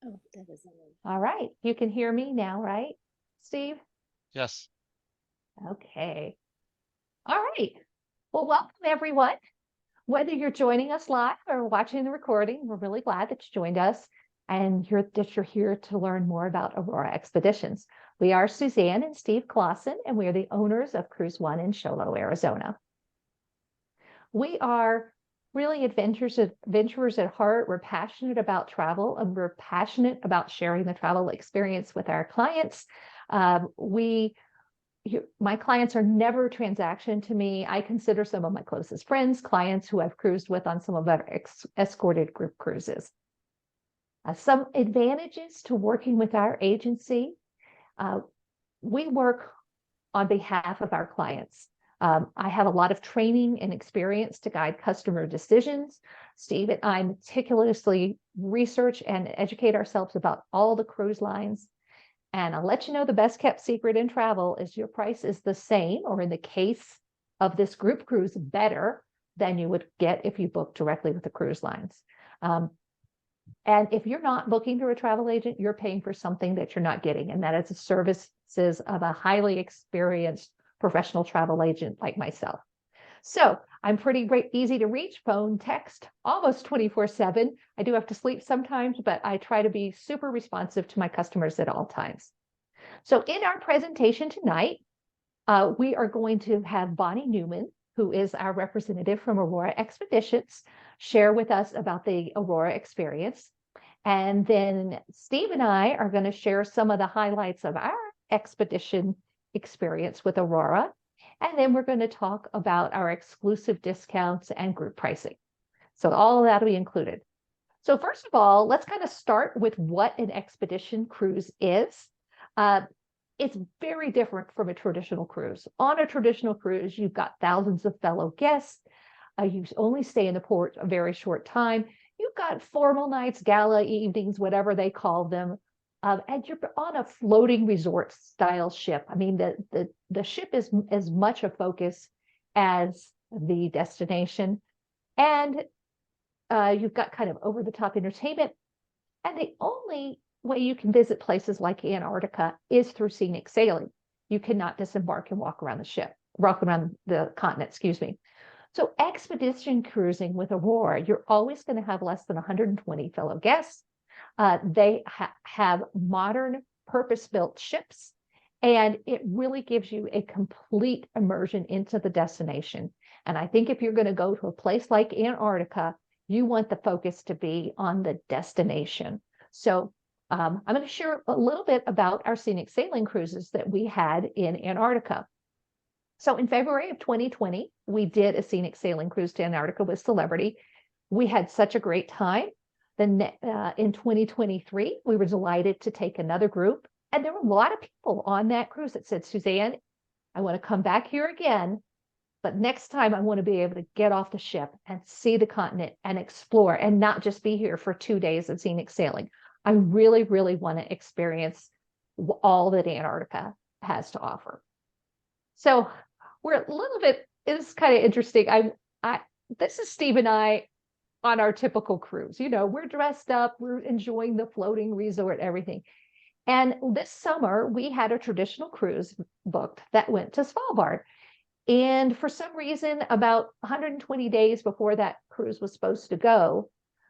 Oh, that is All right. You can hear me now, right, Steve? Yes. Okay. All right. Well, welcome everyone. Whether you're joining us live or watching the recording, we're really glad that you joined us and that you're here to learn more about Aurora Expeditions. We are Suzanne and Steve Clausen, and we are the owners of CruiseOne Show Low, Arizona. We are really adventurers at heart. We're passionate about travel, and we're passionate about sharing the travel experience with our clients. My clients are never a transaction to me. I consider some of my closest friends clients who I've cruised with on some of our escorted group cruises. Some advantages to working with our agency. We work on behalf of our clients. I have a lot of training and experience to guide customer decisions. Steve and I meticulously research and educate ourselves about all the cruise lines. And I'll let you know the best kept secret in travel is your price is the same, or in the case of this group cruise, better than you would get if you booked directly with the cruise lines. And if you're not booking through a travel agent, you're paying for something that you're not getting. And that is the services of a highly experienced professional travel agent like myself. So I'm pretty easy to reach, phone, text, almost 24/7. I do have to sleep sometimes, but I try to be super responsive to my customers at all times. So in our presentation tonight, we are going to have Bonnie Newman, who is our representative from Aurora Expeditions, share with us about the Aurora experience. And then Steve and I are going to share some of the highlights of our expedition experience with Aurora. And then we're going to talk about our exclusive discounts and group pricing. So all of that will be included. So first of all, let's kind of start with what an expedition cruise is. It's very different from a traditional cruise. On a traditional cruise, you've got thousands of fellow guests. You only stay in the port a very short time. You've got formal nights, gala evenings, whatever they call them. And you're on a floating resort style ship. I mean, the ship is as much a focus as the destination. And you've got kind of over the top entertainment. And the only way you can visit places like Antarctica is through scenic sailing. You cannot disembark and walk around the continent, excuse me. So expedition cruising with Aurora, you're always going to have less than 120 fellow guests. They have modern purpose-built ships, and it really gives you a complete immersion into the destination. And I think if you're going to go to a place like Antarctica, you want the focus to be on the destination. So I'm going to share a little bit about our scenic sailing cruises that we had in Antarctica. So in February of 2020, we did a scenic sailing cruise to Antarctica with Celebrity. We had such a great time. Then in 2023, we were delighted to take another group. And there were a lot of people on that cruise that said, Suzanne, I want to come back here again. But next time I want to be able to get off the ship and see the continent and explore and not just be here for 2 days of scenic sailing. I really, really want to experience all that Antarctica has to offer. So we're a little bit, it's kind of interesting. This is Steve and I on our typical cruise. You know, we're dressed up, we're enjoying the floating resort, everything. And this summer, we had a traditional cruise booked that went to Svalbard. And for some reason, about 120 days before that cruise was supposed to go,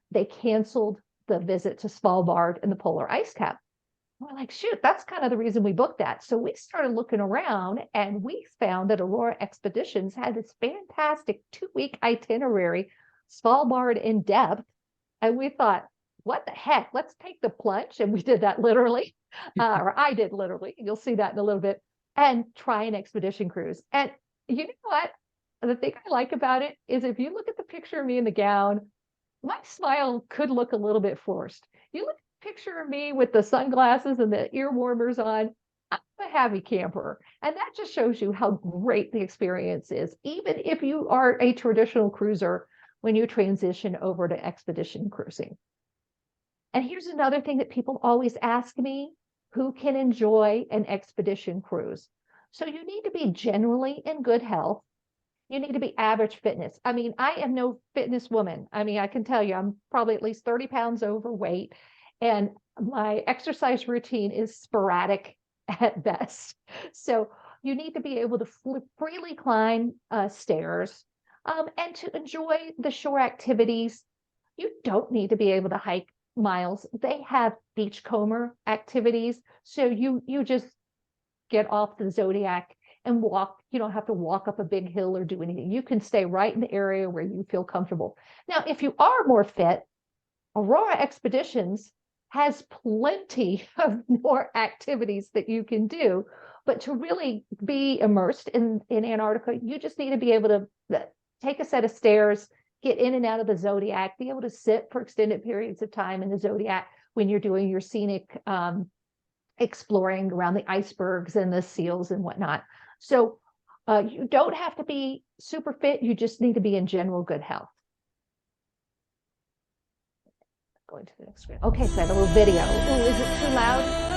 they canceled the visit to Svalbard and the polar ice cap. We're like, shoot, that's kind of the reason we booked that. So we started looking around and we found that Aurora Expeditions had this fantastic 2-week itinerary, Svalbard in depth. And we thought, what the heck? Let's take the plunge. And we did that literally, or I did literally. You'll see that in a little bit, and try an expedition cruise. And you know what? The thing I like about it is if you look at the picture of me in the gown, my smile could look a little bit forced. You look at the picture of me with the sunglasses and the ear warmers on, I'm a happy camper. And that just shows you how great the experience is, even if you are a traditional cruiser when you transition over to expedition cruising. And here's another thing that people always ask me, who can enjoy an expedition cruise? So you need to be generally in good health. You need to be average fitness. I mean, I am no fitness woman. I mean, I can tell you, I'm probably at least 30 pounds overweight. and my exercise routine is sporadic at best. So you need to be able to freely climb stairs and to enjoy the shore activities. You don't need to be able to hike miles. They have beachcomber activities. So you just get off the Zodiac and walk. You don't have to walk up a big hill or do anything. You can stay right in the area where you feel comfortable. Now, if you are more fit, Aurora Expeditions has plenty of more activities that you can do. But to really be immersed in Antarctica, you just need to be able to take a set of stairs, get in and out of the Zodiac, be able to sit for extended periods of time in the Zodiac when you're doing your scenic exploring around the icebergs and the seals and whatnot. So you don't have to be super fit. You just need to be in general good health. Going to the next screen. Okay, so I have a little video. Oh, is it too loud?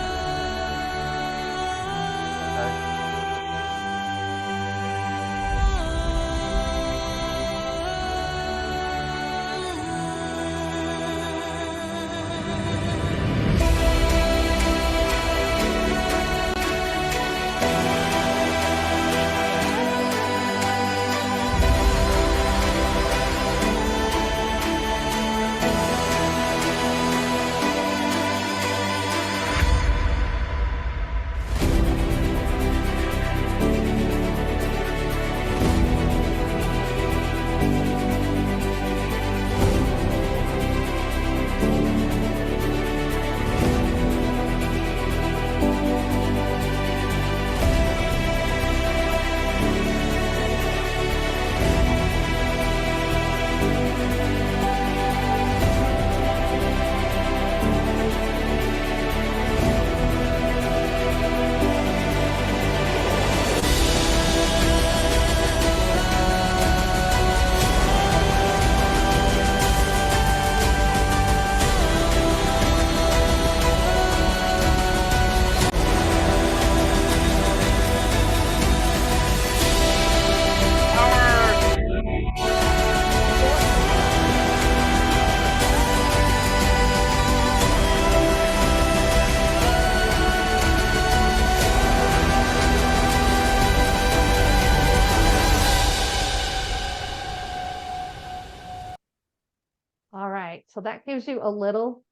So that gives you a little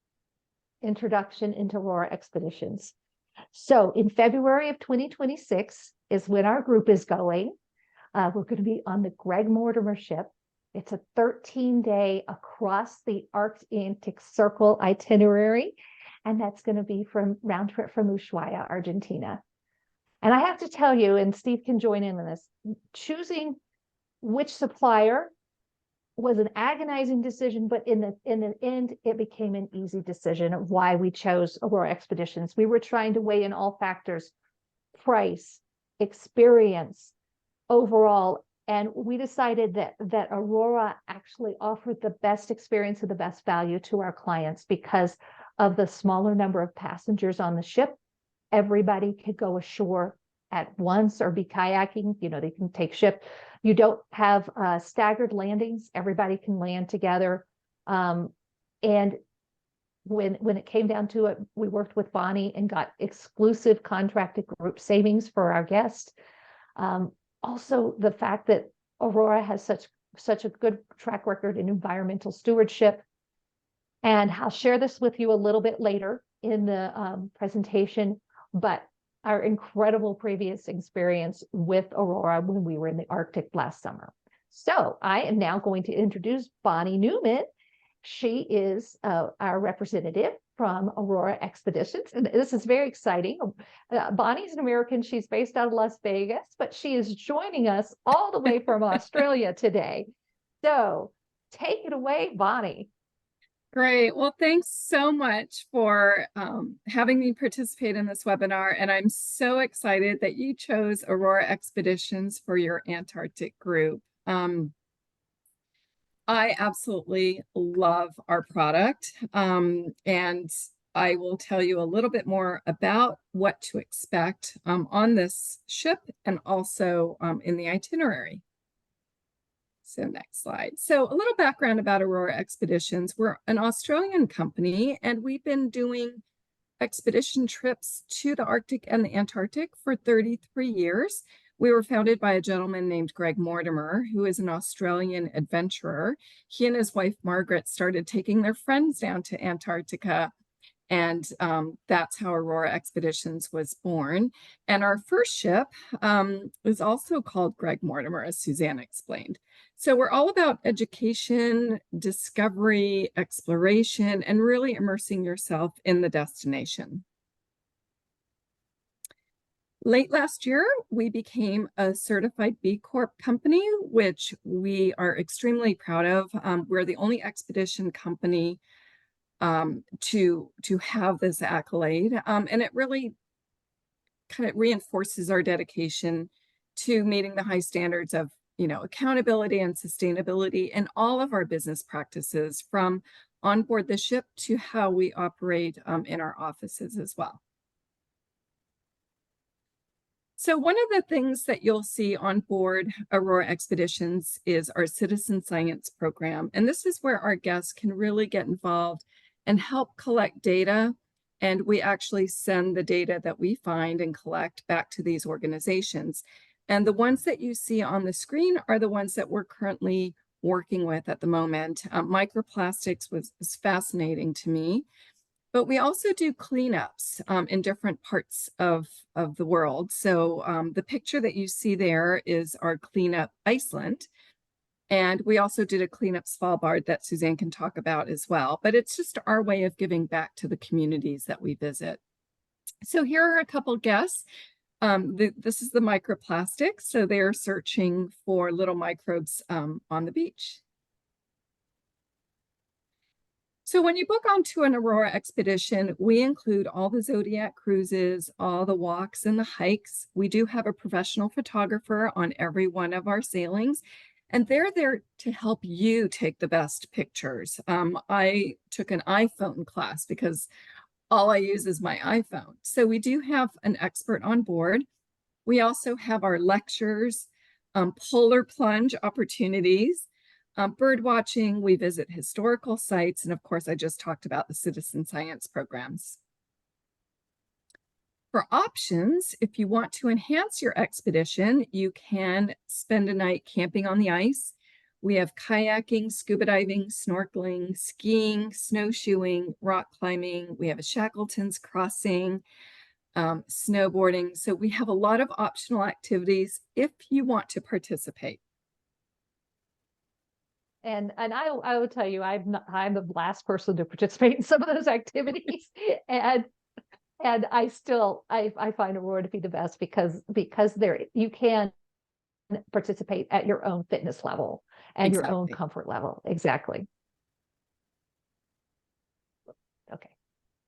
introduction into Aurora Expeditions. So in February of 2026 is when our group is going. We're going to be on the Greg Mortimer ship. It's a 13-day across the Antarctic Circle itinerary, and that's going to be from round trip from Ushuaia, Argentina. And I have to tell you, and Steve can join in on this, choosing which supplier was an agonizing decision, but in the end, it became an easy decision of why we chose Aurora Expeditions. We were trying to weigh in all factors: price, experience, overall, and we decided that Aurora actually offered the best experience and the best value to our clients because of the smaller number of passengers on the ship. Everybody could go ashore at once or be kayaking. You know, they can take ship. You don't have staggered landings. Everybody can land together. And when it came down to it, we worked with Bonnie and got exclusive contracted group savings for our guests. Also, the fact that Aurora has such a good track record in environmental stewardship. And I'll share this with you a little bit later in the presentation, but our incredible previous experience with Aurora when we were in the Arctic last summer. So I am now going to introduce Bonnie Newman. She is our representative from Aurora Expeditions, and this is very exciting. Bonnie's an American. She's based out of Las Vegas, but she is joining us all the way from Australia today. So take it away, Bonnie. Great. Well, thanks so much for having me participate in this webinar. And I'm so excited that you chose Aurora Expeditions for your Antarctic group. I absolutely love our product. And I will tell you a little bit more about what to expect on this ship and also in the itinerary. So next slide. So a little background about Aurora Expeditions. We're an Australian company, and we've been doing expedition trips to the Arctic and the Antarctic for 33 years. We were founded by a gentleman named Greg Mortimer, who is an Australian adventurer. He and his wife, Margaret, started taking their friends down to Antarctica, and that's how Aurora Expeditions was born. And our first ship is also called Greg Mortimer, as Suzanne explained. So we're all about education, discovery, exploration, and really immersing yourself in the destination. Late last year, we became a certified B Corp company, which we are extremely proud of. We're the only expedition company to have this accolade, and it really kind of reinforces our dedication to meeting the high standards of accountability and sustainability in all of our business practices, from on board the ship to how we operate in our offices as well. So one of the things that you'll see on board Aurora Expeditions is our citizen science program. And this is where our guests can really get involved and help collect data. And we actually send the data that we find and collect back to these organizations. And the ones that you see on the screen are the ones that we're currently working with at the moment. Microplastics was fascinating to me. But we also do cleanups in different parts of the world. So the picture that you see there is our cleanup Iceland. And we also did a cleanup Svalbard that Suzanne can talk about as well. But it's just our way of giving back to the communities that we visit. So here are a couple guests. This is the microplastics. So they're searching for little microbes on the beach. So when you book onto an Aurora expedition, we include all the Zodiac cruises, all the walks and the hikes. We do have a professional photographer on every one of our sailings, and they're there to help you take the best pictures. I took an iPhone class because all I use is my iPhone. So we do have an expert on board. We also have our lectures, polar plunge opportunities, bird watching, we visit historical sites, and of course, I just talked about the citizen science programs. For options, if you want to enhance your expedition, you can spend a night camping on the ice. We have kayaking, scuba diving, snorkeling, skiing, snowshoeing, rock climbing. We have a Shackleton's crossing, snowboarding. So we have a lot of optional activities if you want to participate. And I will tell you, I'm the last person to participate in some of those activities, and I find Aurora to be the best because there you can participate at your own fitness level and your own comfort level. Exactly. Okay.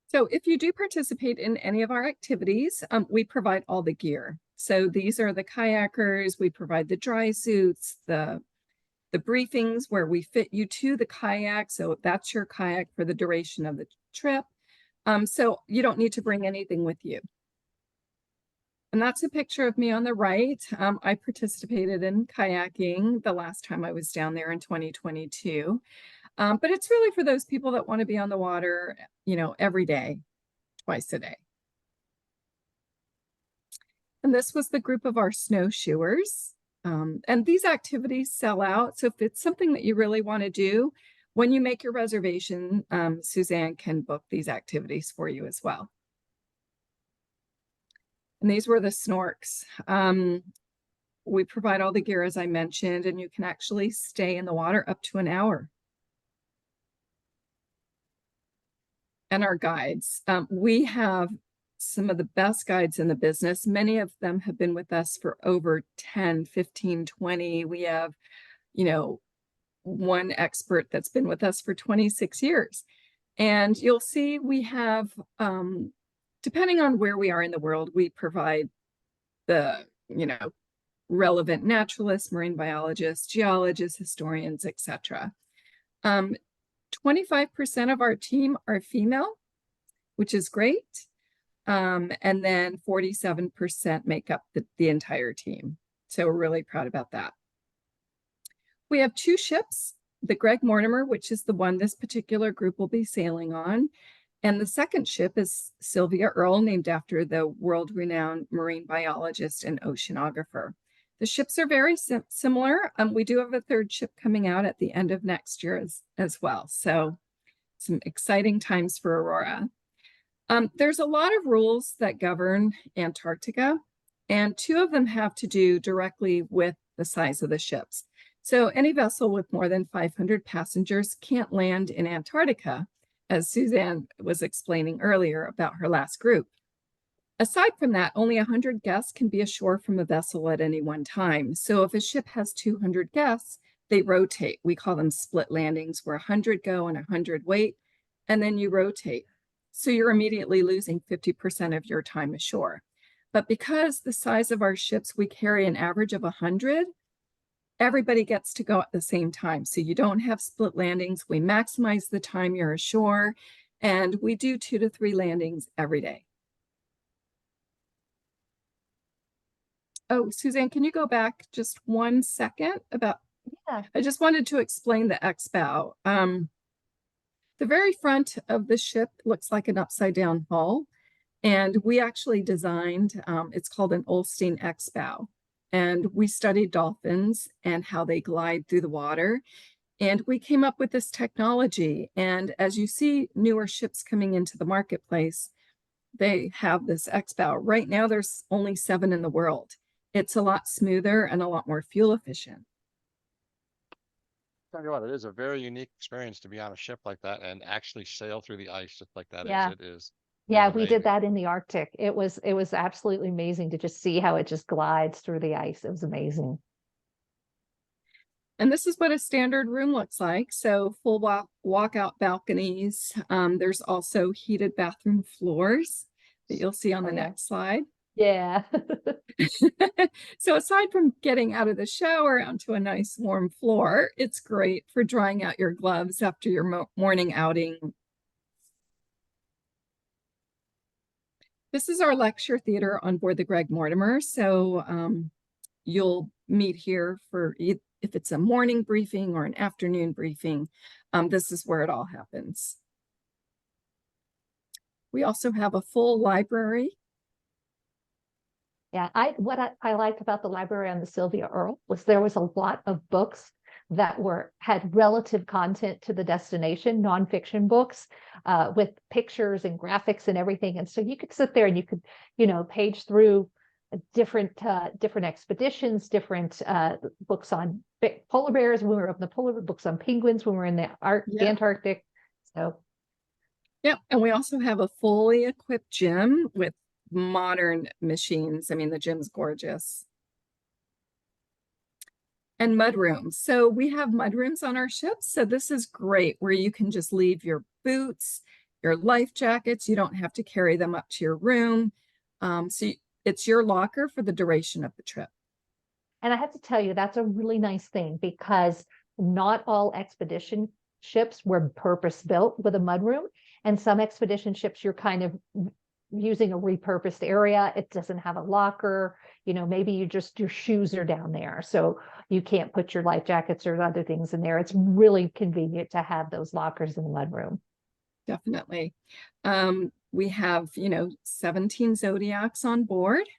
So if you do participate in any of our activities, we provide all the gear. So these are the kayakers. We provide the dry suits, the briefings where we fit you to the kayak. So that's your kayak for the duration of the trip. So you don't need to bring anything with you. And that's a picture of me on the right. I participated in kayaking the last time I was down there in 2022. But it's really for those people that want to be on the water, every day, twice a day. And this was the group of our snowshoers. And these activities sell out. So if it's something that you really want to do, when you make your reservation, Suzanne can book these activities for you as well. And these were the snorks. We provide all the gear, as I mentioned, and you can actually stay in the water up to an hour. And our guides. We have some of the best guides in the business. Many of them have been with us for over 10, 15, 20. We have, one expert that's been with us for 26 years. And you'll see we have, depending on where we are in the world, we provide the, relevant naturalists, marine biologists, geologists, historians, etc. 25% of our team are female, which is great. And then 47% make up the entire team. So we're really proud about that. We have two ships, the Greg Mortimer, which is the one this particular group will be sailing on. And the second ship is Sylvia Earle, named after the world-renowned marine biologist and oceanographer. The ships are very similar. We do have a third ship coming out at the end of next year as well. So some exciting times for Aurora. There's a lot of rules that govern Antarctica, and two of them have to do directly with the size of the ships. So any vessel with more than 500 passengers can't land in Antarctica, as Suzanne was explaining earlier about her last group. Aside from that, only 100 guests can be ashore from a vessel at any one time. So if a ship has 200 guests, they rotate. We call them split landings, where 100 go and 100 wait, and then you rotate. So you're immediately losing 50% of your time ashore. But because the size of our ships, we carry an average of 100, everybody gets to go at the same time. So you don't have split landings. We maximize the time you're ashore, and we do 2 to 3 landings every day. Oh, Suzanne, can you go back just 1 second about, Yeah. I just wanted to explain the X-bow. The very front of the ship looks like an upside down hull, and we actually designed, it's called an Olstein X-bow. And we studied dolphins and how they glide through the water. And we came up with this technology. And as you see newer ships coming into the marketplace, they have this X-bow. Right now, there's only 7 in the world. It's a lot smoother and a lot more fuel efficient. Tell you what, it is a very unique experience to be on a ship like that and actually sail through the ice just like that. Yeah. It is. Yeah, It's we did amazing. that in the Arctic. It was absolutely amazing to just see how it just glides through the ice. It was amazing. And this is what a standard room looks like. So full walkout balconies. There's also heated bathroom floors that you'll see on the next slide. Yeah. So aside from getting out of the shower onto a nice warm floor, it's great for drying out your gloves after your morning outing. This is our lecture theater on board the Greg Mortimer. So you'll meet here for if it's a morning briefing or an afternoon briefing. This is where it all happens. We also have a full library. Yeah, what I liked about the library on the Sylvia Earle was there was a lot of books that had relative content to the destination, nonfiction books, with pictures and graphics and everything. And so you could sit there and you could, page through different expeditions, different books on polar bears when we were up in the polar, books on penguins when we were in the Antarctic. So yeah, and we also have a fully equipped gym with modern machines. I mean, the gym's gorgeous. And mudrooms. So we have mudrooms on our ships. So this is great where you can just leave your boots, your life jackets. You don't have to carry them up to your room. So it's your locker for the duration of the trip. And I have to tell you, that's a really nice thing because not all expedition ships were purpose built with a mudroom. And some expedition ships, you're kind of using a repurposed area. It doesn't have a locker. Maybe your shoes are down there. So you can't put your life jackets or other things in there. It's really convenient to have those lockers in the mudroom. Definitely. We have, 17 Zodiacs on board.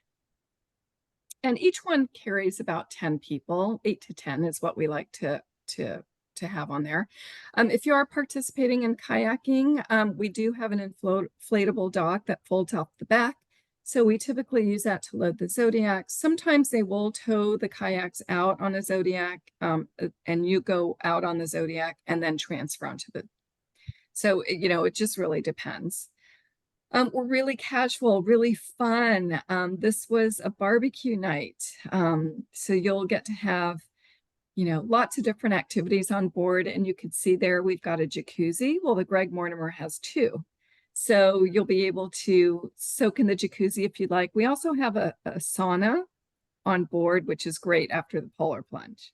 And each one carries about 10 people. 8 to 10 is what we like to have on there. If you are participating in kayaking, we do have an inflatable dock that folds off the back. So we typically use that to load the Zodiacs. Sometimes they will tow the kayaks out on a Zodiac, and you go out on the Zodiac and then transfer onto the. So, it just really depends. We're really casual, really fun. This was a barbecue night. So you'll get to have lots of different activities on board, and you can see there we've got a jacuzzi. Well, the Greg Mortimer has 2. So you'll be able to soak in the jacuzzi if you'd like. We also have a sauna on board, which is great after the polar plunge.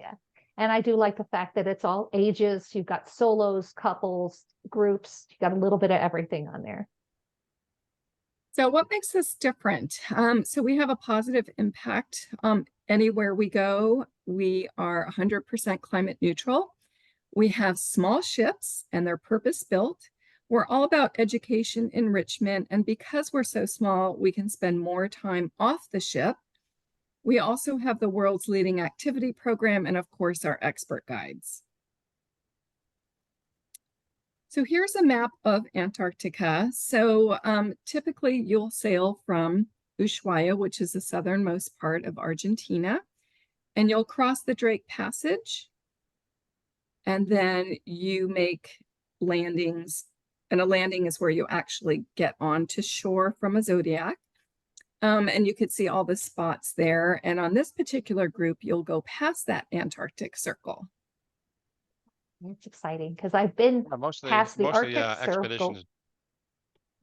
Yeah. And I do like the fact that it's all ages. You've got solos, couples, groups. You got a little bit of everything on there. So what makes this different? So we have a positive impact Anywhere we go, we are 100% climate neutral. We have small ships and they're purpose-built. We're all about education enrichment, and because we're so small, we can spend more time off the ship. We also have the world's leading activity program and, of course, our expert guides. So here's a map of Antarctica. So typically you'll sail from Ushuaia, which is the southernmost part of Argentina, and you'll cross the Drake Passage, and then you make landings, and a landing is where you actually get onto shore from a Zodiac. And you could see all the spots there. And on this particular group, you'll go past that Antarctic Circle. It's exciting because I've been past the Arctic Circle. Expeditions,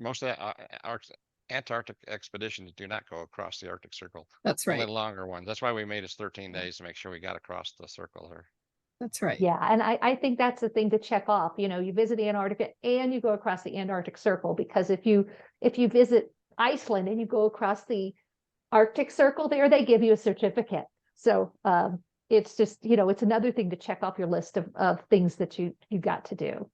most of the Antarctic expeditions do not go across the Arctic Circle. That's right. Only longer ones. That's why we made it 13 days to make sure we got across the circle here. That's right. Yeah, and I think that's the thing to check off. You know, you visit Antarctica and you go across the Antarctic Circle, because if you visit Iceland and you go across the Arctic Circle there, they give you a certificate. So it's just, you know, it's another thing to check off your list of things that you got to do.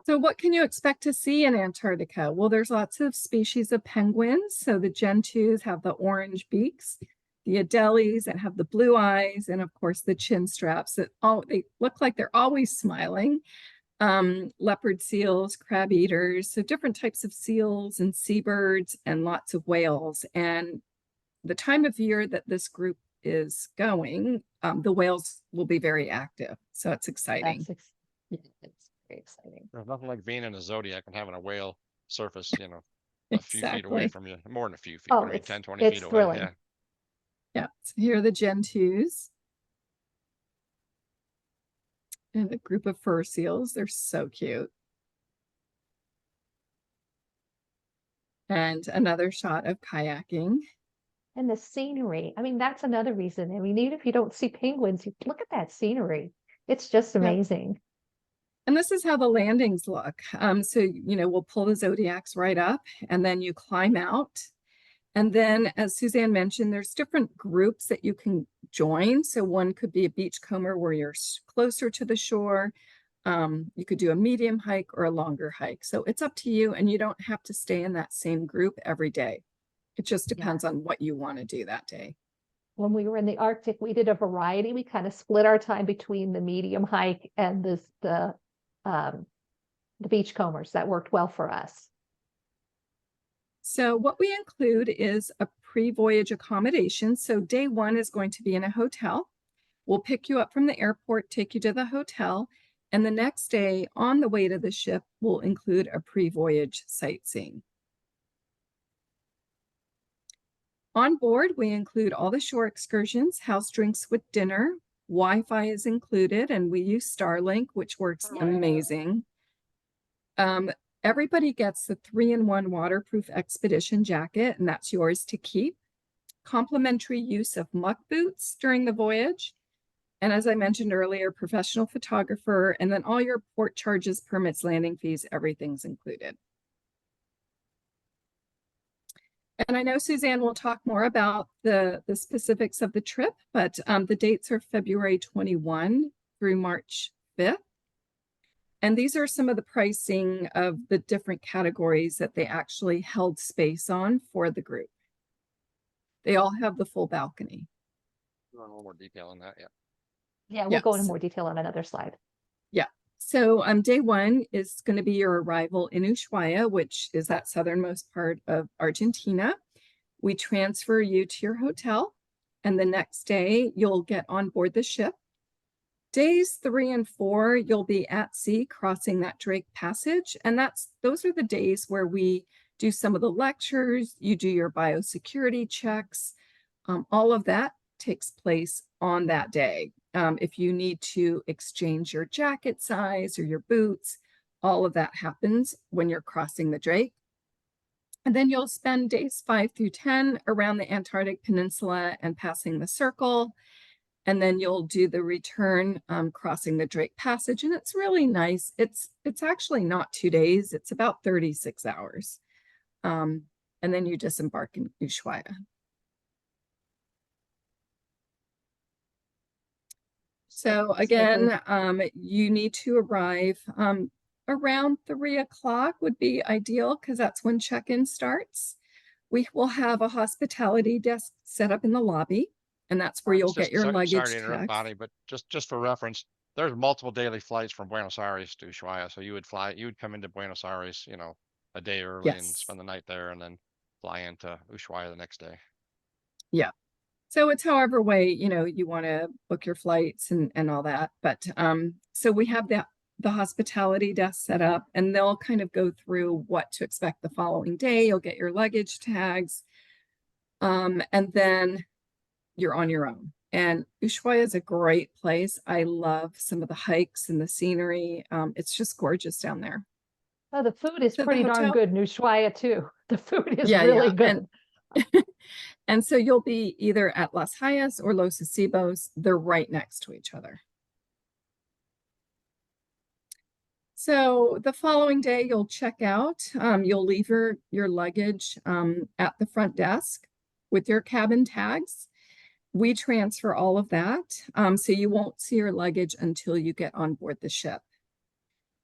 So what can you expect to see in Antarctica? Well, there's lots of species of penguins. So the gentoos have the orange beaks, the adelies that have the blue eyes, and of course the chin straps that they look like they're always smiling. Leopard seals, crab eaters, so different types of seals and seabirds, and lots of whales. And the time of year that this group is going, the whales will be very active. So it's exciting. It's very exciting. There's nothing like being in a Zodiac and having a whale surface, you know, a few feet away from you, more than a few feet, Oh, maybe it's 10, 20 feet thrilling. away. Yeah, so here are the gentoos. And a group of fur seals. They're so cute. And another shot of kayaking. And the scenery. I mean, that's another reason. I mean, even if you don't see penguins, you look at that scenery. It's just amazing. And this is how the landings look. So, you know, we'll pull the Zodiacs right up, and then you climb out. And then, as Suzanne mentioned, there's different groups that you can join. So one could be a beachcomber where you're closer to the shore. You could do a medium hike or a longer hike. So it's up to you, and you don't have to stay in that same group every day. It just depends on what you want to do that day. When we were in the Arctic, we did a variety. We kind of split our time between the medium hike and the beachcombers. That worked well for us. So what we include is a pre-voyage accommodation. So day one is going to be in a hotel. We'll pick you up from the airport, take you to the hotel, and the next day on the way to the ship will include a pre-voyage sightseeing. On board, we include all the shore excursions, house drinks with dinner. Wi-Fi is included, and we use Starlink, which works amazing. Everybody gets the 3-in-1 waterproof expedition jacket, and that's yours to keep. Complimentary use of muck boots during the voyage. And as I mentioned earlier, professional photographer, and then all your port charges, permits, landing fees, everything's included. And I know Suzanne will talk more about the specifics of the trip, but the dates are February 21 through March 5th. And these are some of the pricing of the different categories that they actually held space on for the group. They all have the full balcony. A little more detail on that, yeah. Yeah, we'll go into more detail on another slide. Yeah. So day one is going to be your arrival in Ushuaia, which is that southernmost part of Argentina. We transfer you to your hotel, and the next day you'll get on board the ship. Days 3 and 4, you'll be at sea crossing that Drake Passage. And those are the days where we do some of the lectures, you do your biosecurity checks. All of that takes place on that day. If you need to exchange your jacket size or your boots, all of that happens when you're crossing the Drake. And then you'll spend days 5 through 10 around the Antarctic Peninsula and passing the circle. And then you'll do the return crossing the Drake Passage. And it's really nice. It's actually not 2 days. It's about 36 hours. And then you disembark in Ushuaia. So again, you need to arrive around 3 o'clock would be ideal because that's when check-in starts. We will have a hospitality desk set up in the lobby, and that's where you'll get your Sorry luggage to interrupt, tags. Bonnie, but just for reference, there's multiple daily flights from Buenos Aires to Ushuaia. So you would come into Buenos Aires, a day early and Yes. spend the night there and then fly into Ushuaia the next day. Yeah. So it's however way, you want to book your flights and all that. But so we have the hospitality desk set up, and they'll kind of go through what to expect the following day. You'll get your luggage tags. And then you're on your own. And Ushuaia is a great place. I love some of the hikes and the scenery. It's just gorgeous down there. Oh, the food is So the pretty darn hotel- good in Ushuaia too. The food is Yeah, really yeah. good. And so you'll be either at Las Hayas or Los Acebos. They're right next to each other. So the following day, you'll check out. You'll leave your luggage at the front desk with your cabin tags. We transfer all of that, so you won't see your luggage until you get on board the ship.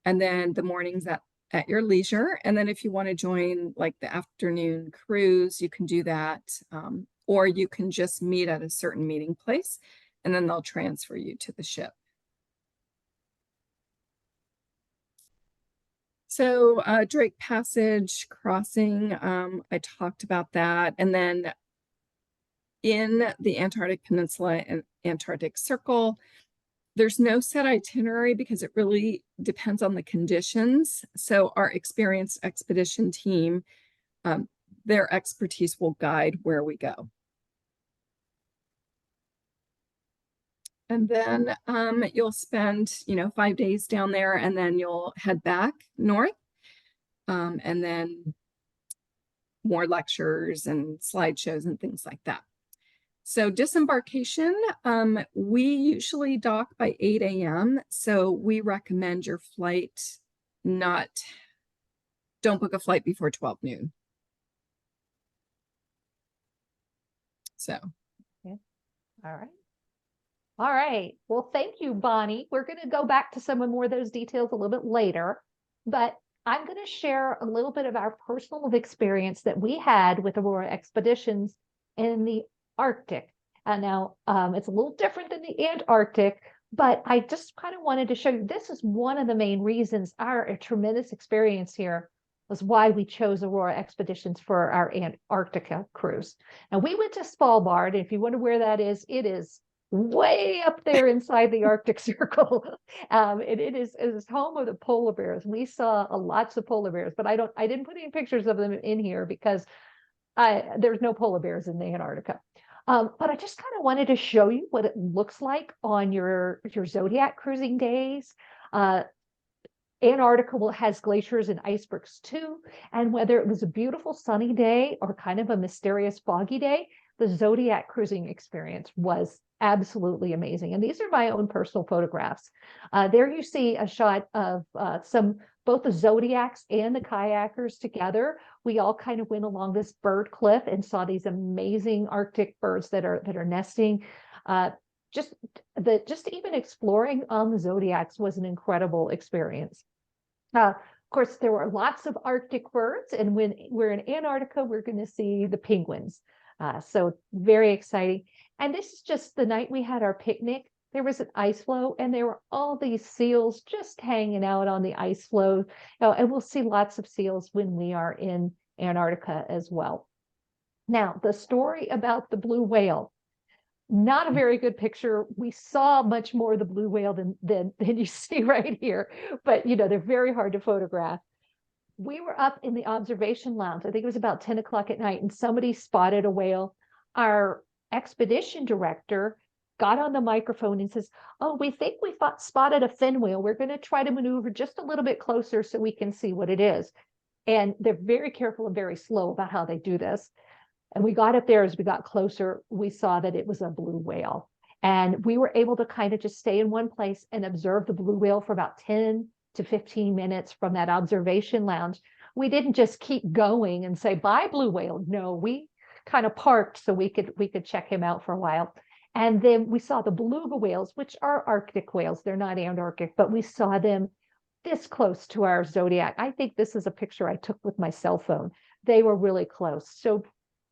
And then the morning's at your leisure. And then if you want to join like the afternoon cruise, you can do that. Or you can just meet at a certain meeting place, and then they'll transfer you to the ship. So Drake Passage crossing, I talked about that. And then in the Antarctic Peninsula and Antarctic Circle, there's no set itinerary because it really depends on the conditions. So our experienced expedition team, their expertise will guide where we go. And then you'll spend, 5 days down there, and then you'll head back north. And then more lectures and slideshows and things like that. So disembarkation, we usually dock by 8 a.m. So we recommend your flight don't book a flight before 12 noon. So. Okay. All right. All right. Well, thank you, Bonnie. We're going to go back to some more of those details a little bit later, but I'm going to share a little bit of our personal experience that we had with Aurora Expeditions in the Arctic. And now it's a little different than the Antarctic, but I just kind of wanted to show you, this is one of the main reasons our tremendous experience here was why we chose Aurora Expeditions for our Antarctica cruise. Now we went to Svalbard. If you wonder where that is, it is way up there inside the Arctic Circle. And it is home of the polar bears. We saw lots of polar bears, but I didn't put any pictures of them in here because there's no polar bears in the Antarctica. But I just kind of wanted to show you what it looks like on your Zodiac cruising days. Antarctica has glaciers and icebergs too. And whether it was a beautiful sunny day or kind of a mysterious foggy day, the Zodiac cruising experience was absolutely amazing. And these are my own personal photographs. There you see a shot of both the Zodiacs and the kayakers together. We all kind of went along this bird cliff and saw these amazing Arctic birds that are nesting. Just even exploring on the Zodiacs was an incredible experience. Of course, there were lots of Arctic birds, and when we're in Antarctica, we're going to see the penguins. So very exciting. And this is just the night we had our picnic. There was an ice floe, and there were all these seals just hanging out on the ice floe. And we'll see lots of seals when we are in Antarctica as well. Now, the story about the blue whale. Not a very good picture. We saw much more of the blue whale than you see right here, but they're very hard to photograph. We were up in the observation lounge. I think it was about 10 o'clock at night, and somebody spotted a whale. Our expedition director got on the microphone and says, "Oh, we think we spotted a fin whale. We're going to try to maneuver just a little bit closer so we can see what it is." And they're very careful and very slow about how they do this. And we got up there. As we got closer, we saw that it was a blue whale. And we were able to kind of just stay in one place and observe the blue whale for about 10 to 15 minutes from that observation lounge. We didn't just keep going and say, "Bye, blue whale." No, we kind of parked so we could check him out for a while. And then we saw the beluga whales, which are Arctic whales. They're not Antarctic, but we saw them this close to our zodiac. I think this is a picture I took with my cell phone. They were really close. So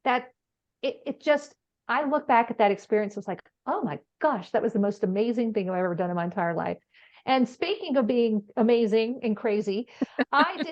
that it just, I look back at that experience, it's like, oh my gosh, that was the most amazing thing I've ever done in my entire life. And speaking of being amazing and crazy, I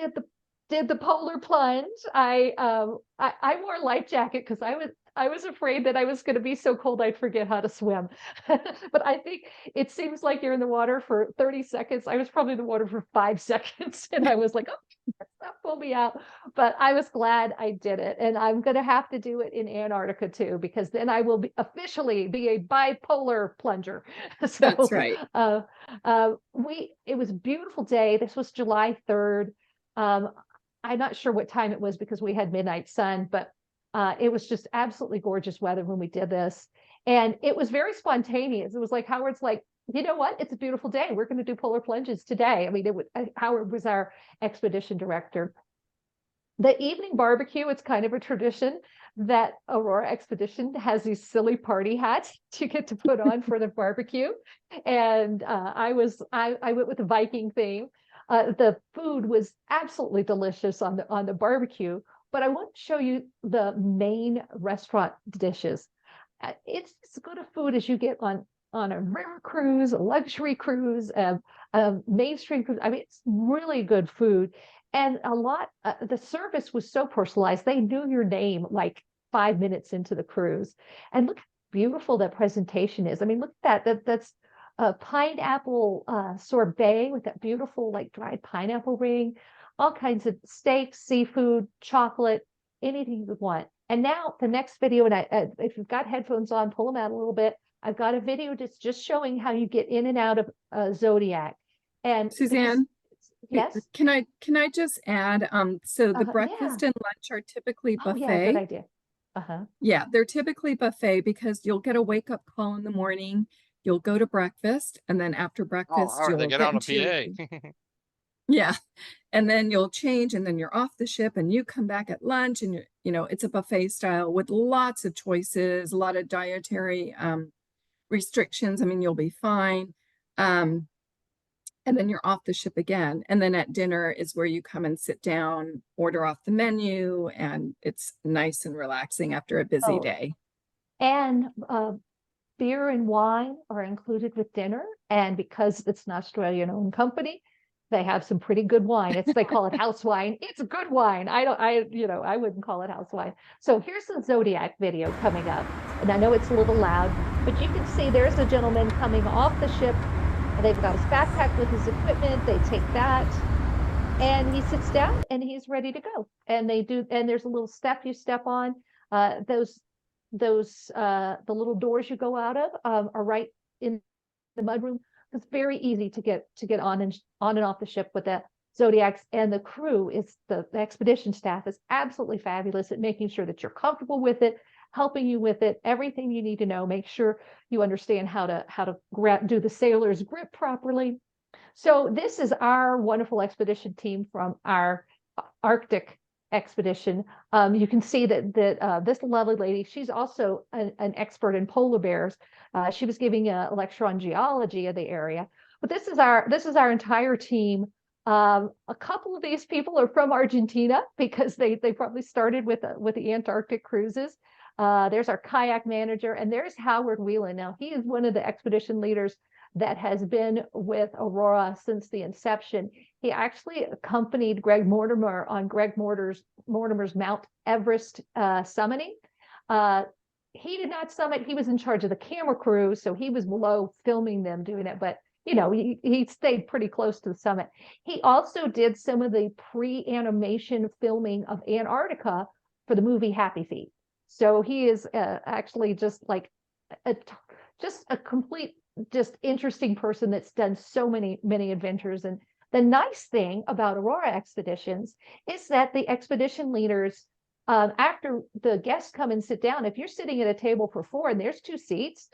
did the polar plunge. I wore a life jacket because I was afraid that I was going to be so cold I'd forget how to swim. But I think it seems like you're in the water for 30 seconds. I was probably in the water for 5 seconds, and I was like, oh, that pulled me out. But I was glad I did it, and I'm going to have to do it in Antarctica too, because then I will officially be a bipolar plunger. So That's right. It was a beautiful day. This was July 3rd. I'm not sure what time it was because we had midnight sun, but it was just absolutely gorgeous weather when we did this. And it was very spontaneous. It was like Howard's like, you know what? It's a beautiful day. We're going to do polar plunges today. I mean, Howard was our expedition director. The evening barbecue, it's kind of a tradition that Aurora Expedition has these silly party hats to get to put on for the barbecue. And I went with the Viking theme. The food was absolutely delicious on the barbecue, but I want to show you the main restaurant dishes. It's as good a food as you get on a river cruise, a luxury cruise, a mainstream cruise. I mean, it's really good food. And the service was so personalized. They knew your name like 5 minutes into the cruise. And look how beautiful that presentation is. I mean, look at that. That's a pineapple sorbet with that beautiful like dried pineapple ring, all kinds of steaks, seafood, chocolate, anything you would want. And now the next video, and if you've got headphones on, pull them out a little bit. I've got a video just showing how you get in and out of Zodiac. And Suzanne, yes, can I just add, so the yeah. breakfast and lunch are typically Oh yeah, good buffet. idea. Yeah, they're typically buffet because you'll get a wake up call in the morning, you'll go to breakfast, and then after Oh, breakfast, all right, they you'll get get on a into your, PA. yeah, and then you'll change, and then you're off the ship, and you come back at lunch, and it's a buffet style with lots of choices, a lot of dietary restrictions. I mean, you'll be fine. And then you're off the ship again. And then at dinner is where you come and sit down, order off the menu, and it's nice and relaxing after a busy Oh, day. and beer and wine are included with dinner. And because it's an Australian-owned company, they have some pretty good wine. They call it house wine. It's good wine. I wouldn't call it house wine. So here's the Zodiac video coming up. And I know it's a little loud, but you can see there's a gentleman coming off the ship. And they've got his backpack with his equipment. They take that and he sits down and he's ready to go. And there's a little step you step on. The little doors you go out of are right in the mudroom. It's very easy to get on and off the ship with the Zodiacs, and the crew the expedition staff is absolutely fabulous at making sure that you're comfortable with it, helping you with it, everything you need to know. Make sure you understand how to do the sailor's grip properly. So this is our wonderful expedition team from our Arctic expedition. You can see that this lovely lady, she's also an expert in polar bears. She was giving a lecture on geology of the area. But this is our entire team. A couple of these people are from Argentina because they probably started with the Antarctic cruises. There's our kayak manager, and there's Howard Whelan. Now he is one of the expedition leaders that has been with Aurora since the inception. He actually accompanied Greg Mortimer on Greg Mortimer's Mount Everest summiting. He did not summit. He was in charge of the camera crew, so he was below filming them doing it. But he stayed pretty close to the summit. He also did some of the pre-animation filming of Antarctica for the movie Happy Feet. So he is actually just like a complete, just interesting person that's done so many adventures. And the nice thing about Aurora Expeditions is that the expedition leaders, after the guests come and sit down, if you're sitting at a table for 4 and there's 2 seats,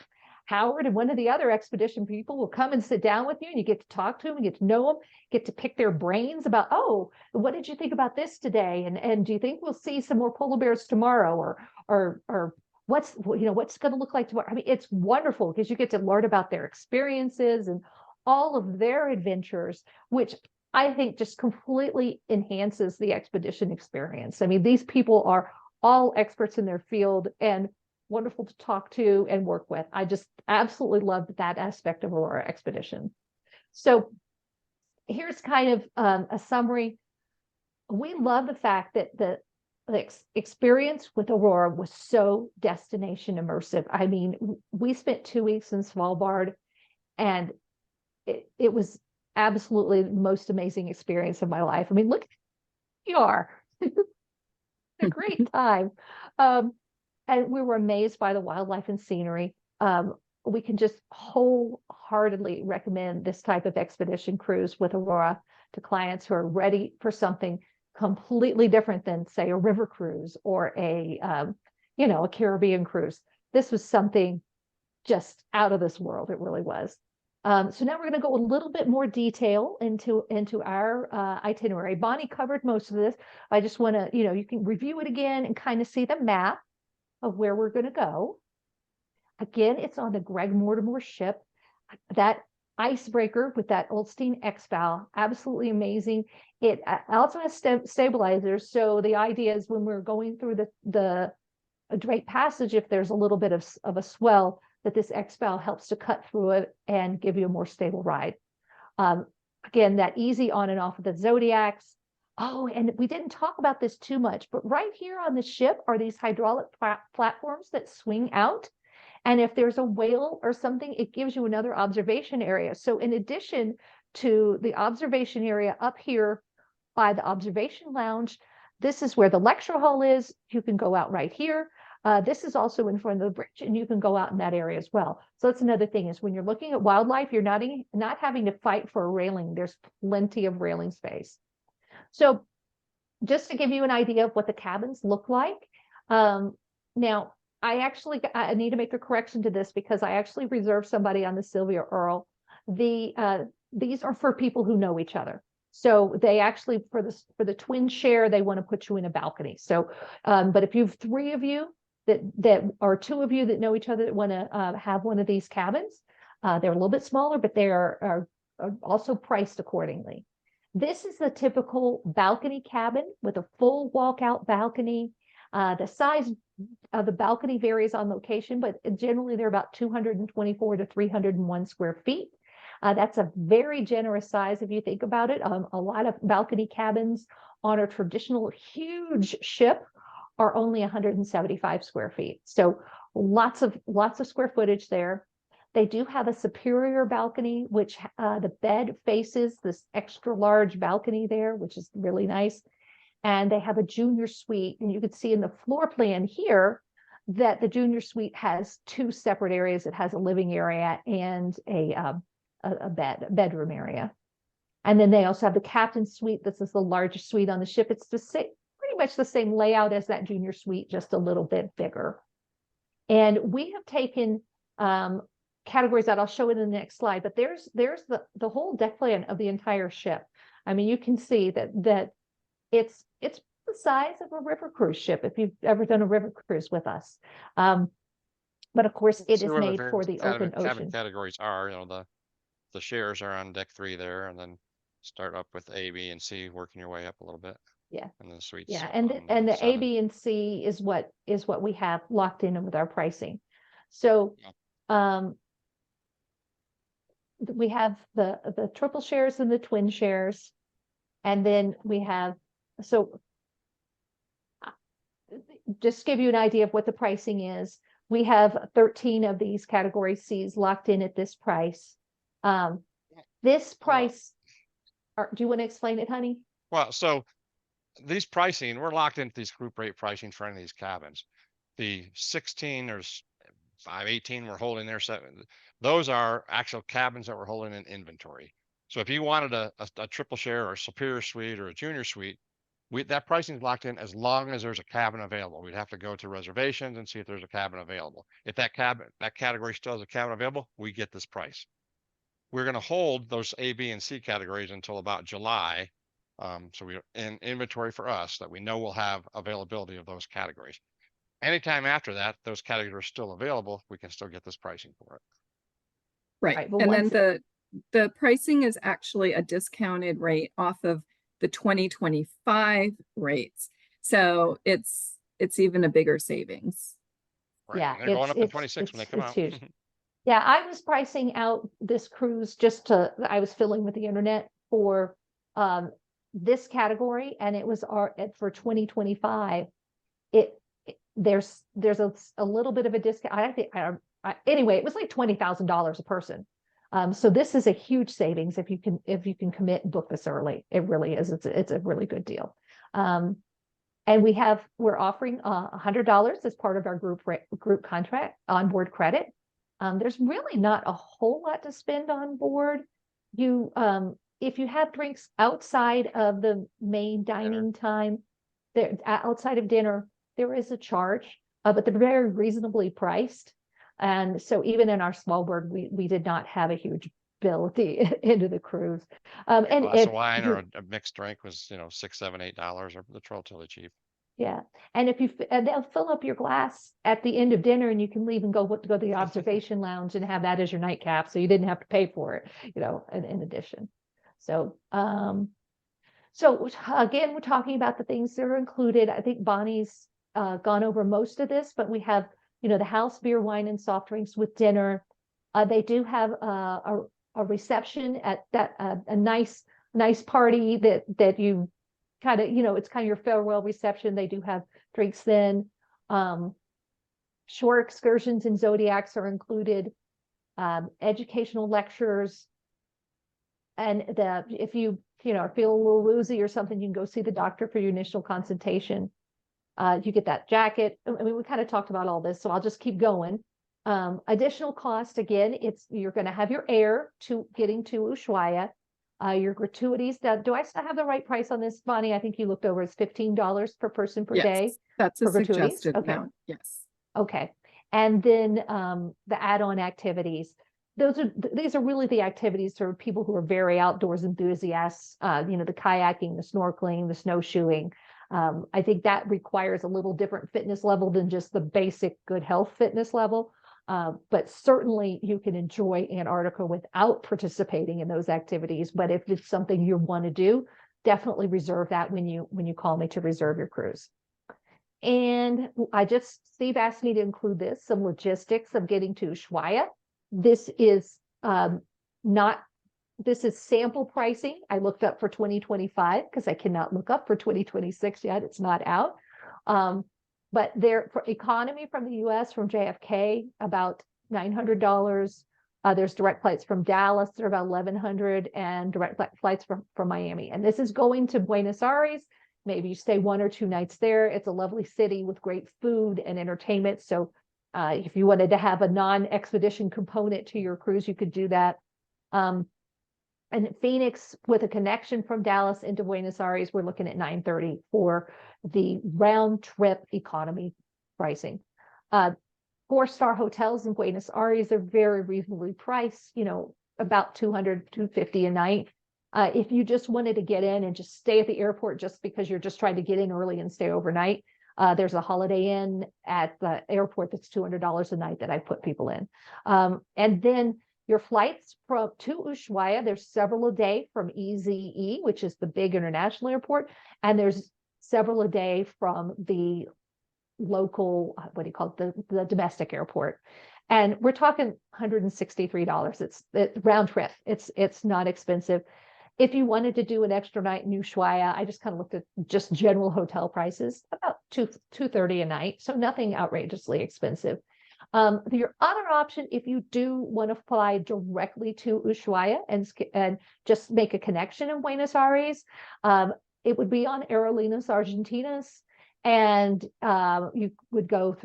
Howard and one of the other expedition people will come and sit down with you, and you get to talk to them and get to know them, get to pick their brains about, oh, what did you think about this today? And do you think we'll see some more polar bears tomorrow? Or what's going to look like tomorrow. I mean, it's wonderful because you get to learn about their experiences and all of their adventures, which I think just completely enhances the expedition experience. I mean, these people are all experts in their field and wonderful to talk to and work with. I just absolutely loved that aspect of Aurora Expedition. So here's kind of a summary. We love the fact that the experience with Aurora was so destination immersive. I mean, we spent 2 weeks in Svalbard, and it was absolutely the most amazing experience of my life. I mean, look, you are a great time. And we were amazed by the wildlife and scenery. We can just wholeheartedly recommend this type of expedition cruise with Aurora to clients who are ready for something completely different than, say, a river cruise or a Caribbean cruise. This was something just out of this world. It really was. So now we're going to go a little bit more detail into our itinerary. Bonnie covered most of this. I just want to, you can review it again and kind of see the map of where we're going to go. Again, it's on the Greg Mortimer ship. That icebreaker with that Ulstein X-bow, absolutely amazing. It also has stabilizers. So the idea is when we're going through the Drake Passage, if there's a little bit of a swell, that this X-bow helps to cut through it and give you a more stable ride. Again, that easy on and off of the Zodiacs. Oh, and we didn't talk about this too much, but right here on the ship are these hydraulic platforms that swing out. And if there's a whale or something, it gives you another observation area. So in addition to the observation area up here by the observation lounge, this is where the lecture hall is. You can go out right here. This is also in front of the bridge, and you can go out in that area as well. So that's another thing, is when you're looking at wildlife, you're not having to fight for a railing. There's plenty of railing space. So just to give you an idea of what the cabins look like. Now, I need to make a correction to this because I actually reserved somebody on the Sylvia Earle. These are for people who know each other. So they actually, for the twin share, they want to put you in a balcony. So, but if you have 3 of you that or 2 of you that know each other that want to have one of these cabins, they're a little bit smaller, but they are also priced accordingly. This is the typical balcony cabin with a full walkout balcony. The size of the balcony varies on location, but generally they're about 224 to 301 square feet. That's a very generous size if you think about it. A lot of balcony cabins on a traditional huge ship are only 175 square feet. So lots of square footage there. They do have a superior balcony, which the bed faces this extra large balcony there, which is really nice. And they have a junior suite. And you can see in the floor plan here that the junior suite has 2 separate areas. It has a living area and a bedroom area. And then they also have the captain's suite. This is the largest suite on the ship. It's pretty much the same layout as that junior suite, just a little bit bigger. And we have taken categories that I'll show in the next slide, but there's the whole deck plan of the entire ship. I mean, you can see that it's the size of a river cruise ship if you've ever done a river cruise with us. But of course, it is made for the open ocean. Cabin categories are, the shares are on deck 3 there, and then start up with A, B, and C, working your way up a little bit. Yeah. And then the suites. Yeah, and the A, B, and C is what we have locked in with our pricing. So we have the triple shares and the twin shares, and then we have, so just give you an idea of what the pricing is. We have 13 of these category C's locked in at this price. This price, do you want to explain it, honey? Well, so these pricing, we're locked into these group rate pricing for any of these cabins. The 16 or 518 we're holding there, those are actual cabins that we're holding in inventory. So if you wanted a triple share or a superior suite or a junior suite, that pricing is locked in as long as there's a cabin available. We'd have to go to reservations and see if there's a cabin available. If that category still has a cabin available, we get this price. We're going to hold those A, B, and C categories until about July. So we're in inventory for us that we know we'll have availability of those categories. anytime after that, those categories are still available. We can still get this pricing for it. Right. Right, but And then once the pricing is actually a discounted rate off of the 2025 rates. So it's even a bigger savings. Right. Yeah, And they're going up in 26 when they come it's out. huge. Yeah, I was pricing out this cruise I was filling with the internet for this category, and it was for 2025. There's a little bit of a discount. I think anyway, it was like $20,000 a person. So this is a huge savings if you can commit and book this early. It really is. It's a really good deal. And we're offering $100 as part of our group contract onboard credit. There's really not a whole lot to spend on board. If you have drinks outside of the main dining time, outside of dinner, there is a charge, but they're very reasonably priced. And so even in our small board, we did not have a huge bill at the end of the cruise. A And glass of wine or a mixed drink was, $6, $7, $8, or that's relatively cheap. yeah, and they'll fill up your glass at the end of dinner, and you can leave and go to the observation lounge and have that as your nightcap, so you didn't have to pay for it, in addition. So, so again, we're talking about the things that are included. I think Bonnie's gone over most of this, but we have, the house beer, wine, and soft drinks with dinner. They do have a reception at that, a nice party that you kind of, it's kind of your farewell reception. They do have drinks then. Shore excursions and zodiacs are included. Educational lectures. And if you feel a little woozy or something, you can go see the doctor for your initial consultation. You get that jacket. I mean, we kind of talked about all this, so I'll just keep going. Additional cost, again, you're going to have your air to getting to Ushuaia. Your gratuities. Do I still have the right price on this, Bonnie? I think you looked over. It's $15 per person per day. That's a for gratuities? suggested Okay. amount. Yes. Okay. And then the add-on activities. These are really the activities for people who are very outdoors enthusiasts. The kayaking, the snorkeling, the snowshoeing. I think that requires a little different fitness level than just the basic good health fitness level. But certainly you can enjoy Antarctica without participating in those activities. But if it's something you want to do, definitely reserve that when you call me to reserve your cruise. And Steve asked me to include some logistics of getting to Ushuaia. This is sample pricing. I looked up for 2025 because I cannot look up for 2026 yet. It's not out. But for economy from the US, from JFK, about $900. There's direct flights from Dallas, they're about $1,100, and direct flights from Miami. And this is going to Buenos Aires. Maybe you stay 1 or 2 nights there. It's a lovely city with great food and entertainment. So if you wanted to have a non-expedition component to your cruise, you could do that. And Phoenix, with a connection from Dallas into Buenos Aires, we're looking at $930 for the round trip economy pricing. 4-star hotels in Buenos Aires are very reasonably priced, about $200, $250 a night. If you just wanted to get in and just stay at the airport just because you're just trying to get in early and stay overnight, there's a Holiday Inn at the airport that's $200 a night that I put people in. And then your flights to Ushuaia, there's several a day from EZE, which is the big international airport, and there's several a day from the local, what do you call it, the domestic airport. And we're talking $163. It's round trip. It's not expensive. If you wanted to do an extra night in Ushuaia, I just kind of looked at just general hotel prices, about $230 a night, so nothing outrageously expensive. Your other option, if you do want to fly directly to Ushuaia and just make a connection in Buenos Aires, it would be on Aerolíneas Argentinas, and you would go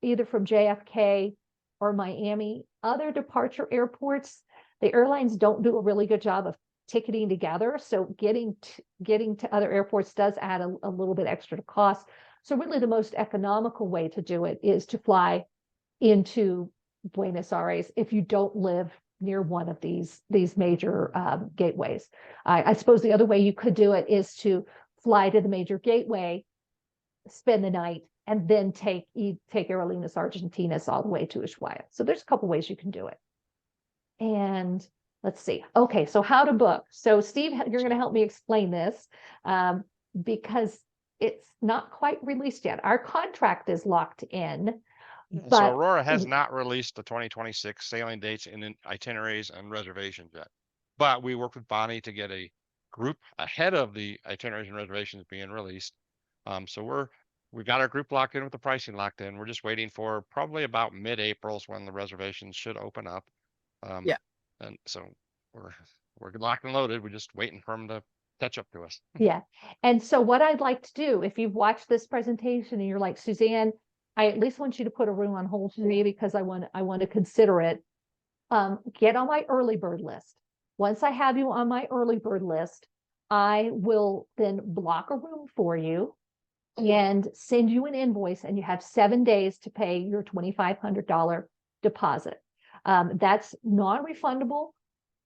either from JFK or Miami. Other departure airports, the airlines don't do a really good job of ticketing together, so getting to other airports does add a little bit extra to cost. So really the most economical way to do it is to fly into Buenos Aires if you don't live near one of these major gateways. I suppose the other way you could do it is to fly to the major gateway, spend the night, and then take Aerolinas Argentinas all the way to Ushuaia. So there's a couple ways you can do it. And let's see. Okay, so how to book. So Steve, you're going to help me explain this because it's not quite released yet. Our contract is locked in. So But Aurora has not released the 2026 sailing dates and itineraries and reservations yet. But we worked with Bonnie to get a group ahead of the itineraries and reservations being released. So we got our group locked in with the pricing locked in. We're just waiting for probably about mid-April when the reservations should open up. Yeah. And so we're locked and loaded. We're just waiting for them to catch up to us. Yeah. And so what I'd like to do, if you've watched this presentation and you're like, Suzanne, I at least want you to put a room on hold for me because I want to consider it. Get on my early bird list. Once I have you on my early bird list, I will then block a room for you and send you an invoice, and you have 7 days to pay your $2,500 deposit. That's non-refundable.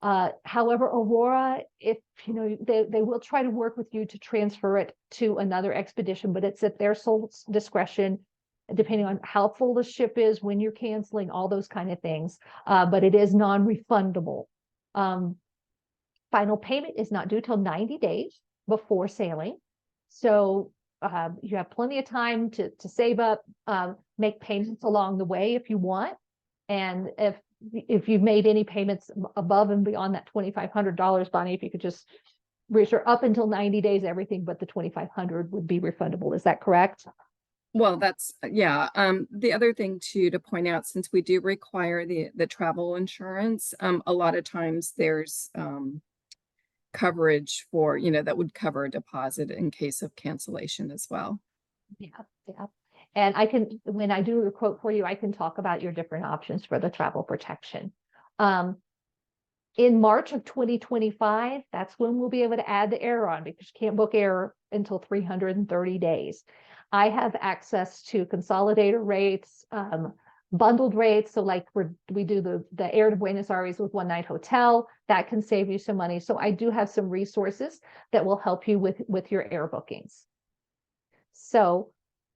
However, Aurora, if you know, they will try to work with you to transfer it to another expedition, but it's at their sole discretion, depending on how full the ship is, when you're canceling, all those kind of things. But it is non-refundable. Final payment is not due till 90 days before sailing. So you have plenty of time to save up, make payments along the way if you want. And if you've made any payments above and beyond that $2,500, Bonnie, if you could just reassure, up until 90 days, everything but the $2,500 would be refundable. Is that correct? Well, that's, yeah. The other thing too, to point out, since we do require the travel insurance, a lot of times there's coverage for, that would cover a deposit in case of cancellation as well. Yeah. And I can, when I do a quote for you, I can talk about your different options for the travel protection. In March of 2025, that's when we'll be able to add the air on, because you can't book air until 330 days. I have access to consolidator rates, bundled rates. So like we do the air to Buenos Aires with 1 night hotel, that can save you some money. So I do have some resources that will help you with your air bookings. So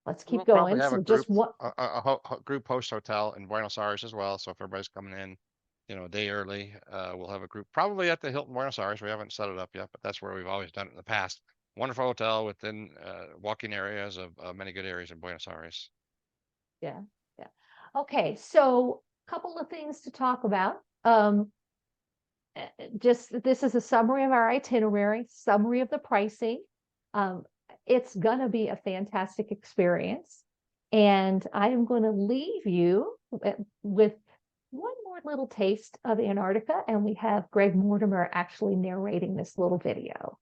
let's keep going. Have so a just group, what a group host hotel in Buenos Aires as well. So if everybody's coming in, a day early, we'll have a group probably at the Hilton Buenos Aires. We haven't set it up yet, but that's where we've always done it in the past. Wonderful hotel within walking areas of many good areas in Buenos Aires. Yeah. Okay, so a couple of things to talk about. Just this is a summary of our itinerary, summary of the pricing. It's gonna be a fantastic experience, and I am going to leave you with one more little taste of Antarctica, and we have Greg Mortimer actually narrating this little video.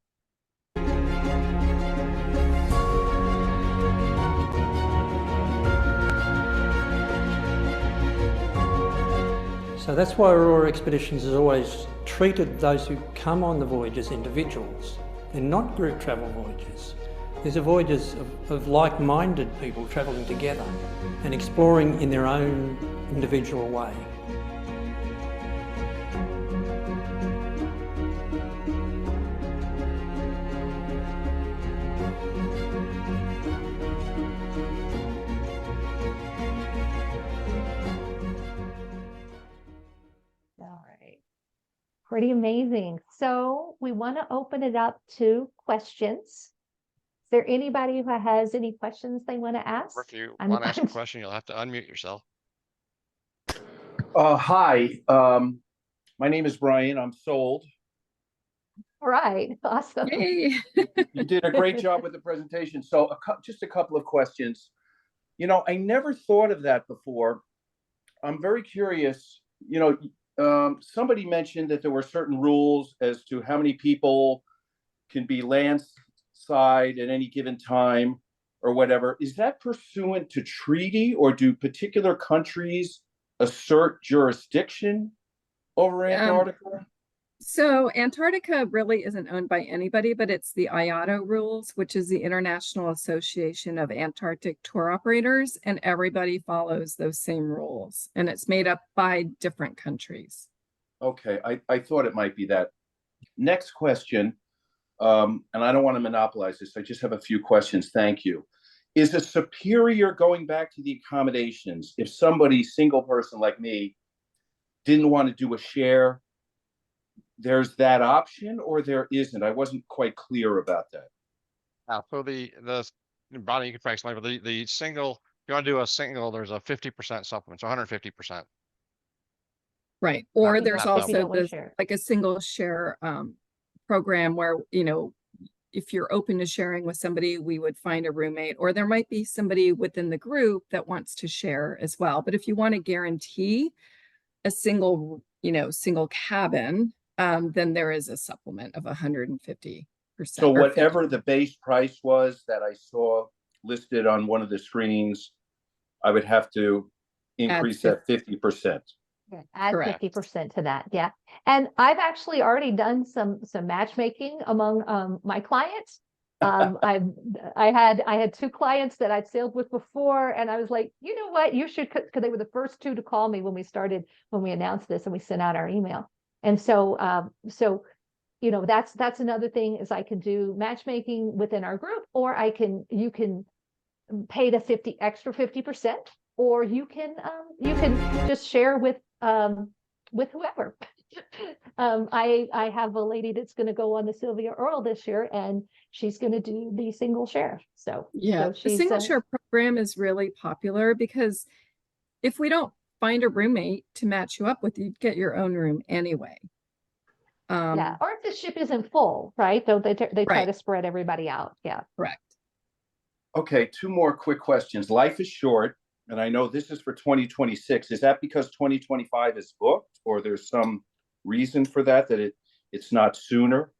So that's why Aurora Expeditions has always treated those who come on the voyage as individuals. They're not group travel voyages. These are voyages of like-minded people travelling together and exploring in their own individual way. Pretty amazing. So we want to open it up to questions. Is there anybody who has any questions they want to ask? If you want to ask a question, you'll have to unmute yourself. Hi, my name is Brian. I'm sold. All right, awesome. Yay. You did a great job with the presentation. So just a couple of questions. I never thought of that before. I'm very curious. Somebody mentioned that there were certain rules as to how many people can be landside at any given time or whatever. Is that pursuant to treaty, or do particular countries assert jurisdiction over Antarctica? So Antarctica really isn't owned by anybody, but it's the IATA rules, which is the International Association of Antarctic Tour Operators, and everybody follows those same rules, and it's made up by different countries. Okay, I thought it might be that. Next question, and I don't want to monopolize this. I just have a few questions. Thank you. is a superior going back to the accommodations if somebody, single person like me, didn't want to do a share? There's that option, or there isn't? I wasn't quite clear about that. So the Bonnie, you can probably explain, but the single, if you want to do a single, there's a 50% supplement, so 150%. Right. Or Not- there's not If you also don't wanna this, share. like a single share program where, if you're open to sharing with somebody, we would find a roommate, or there might be somebody within the group that wants to share as well. But if you want to guarantee a single cabin, then there is a supplement of 150%. So whatever the base price was that I saw listed on one of the screens, I would have to increase that 50%. Yeah, add Correct. 50% to that. Yeah. And I've actually already done some matchmaking among my clients. I had 2 clients that I'd sailed with before, and I was like, you know what, you should, because they were the first 2 to call me when we announced this and we sent out our email. And so that's another thing, is I can do matchmaking within our group, or you can pay the 50%, or you can just share with whoever. I have a lady that's going to go on the Sylvia Earle this year, and she's going to do the single share. So Yeah, so the single share program is really popular because if we don't find a roommate to match you up with, you'd get your own room anyway. Yeah, or if the ship isn't full, right? Though they try Right. to spread everybody out. Yeah. Correct. Okay, 2 more quick questions. Life is short, and I know this is for 2026. Is that because 2025 is booked, or there's some reason for that it's not sooner?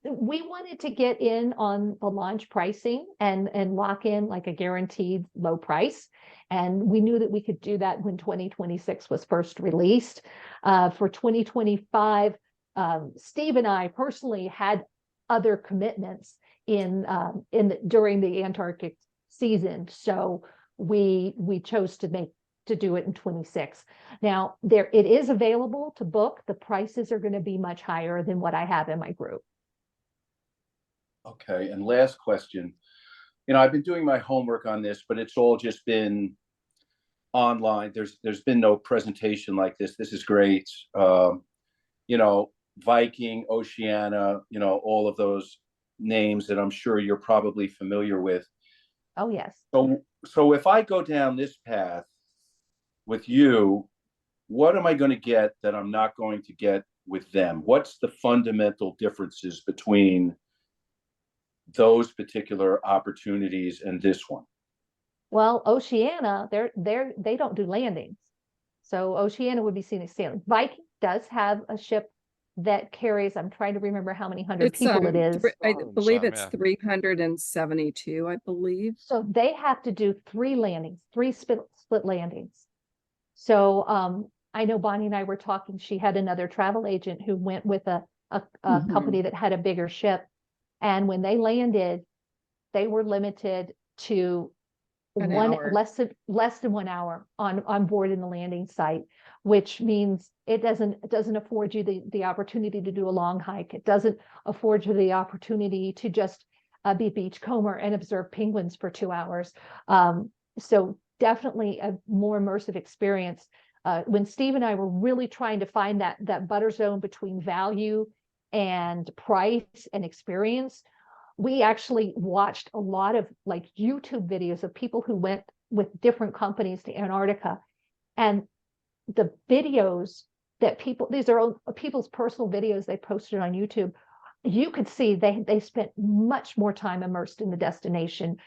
We wanted to get in on the launch pricing and lock in like a guaranteed low price. And we knew that we could do that when 2026 was first released. For 2025, Steve and I personally had other commitments during the Antarctic season. So we chose to do it in 26. Now it is available to book. The prices are going to be much higher than what I have in my group. Okay, and last question. I've been doing my homework on this, but it's all just been online. There's been no presentation like this. This is great. Viking, Oceania, all of those names that I'm sure you're probably familiar with. Oh, yes. So if I go down this path with you, what am I going to get that I'm not going to get with them? What's the fundamental differences between those particular opportunities and this one? Well, Oceania, they don't do landings. So Oceania would be seen as sailing. Viking does have a ship that carries, I'm trying to remember how many hundred people it is. I believe it's yeah. 372, I believe. So they have to do 3 landings, 3 split landings. So I know Bonnie and I were talking, she had another travel agent who went with a company that had a bigger ship. And when they landed, they were limited to less than 1 hour on board in the landing site, which means it doesn't afford you the opportunity to do a long hike. It doesn't afford you the opportunity to just be beachcomber and observe penguins for 2 hours. So definitely a more immersive experience. When Steve and I were really trying to find that butter zone between value and price and experience, we actually watched a lot of like YouTube videos of people who went with different companies to Antarctica, and the videos that these are people's personal videos they posted on YouTube. You could see they spent much more time immersed in the destination.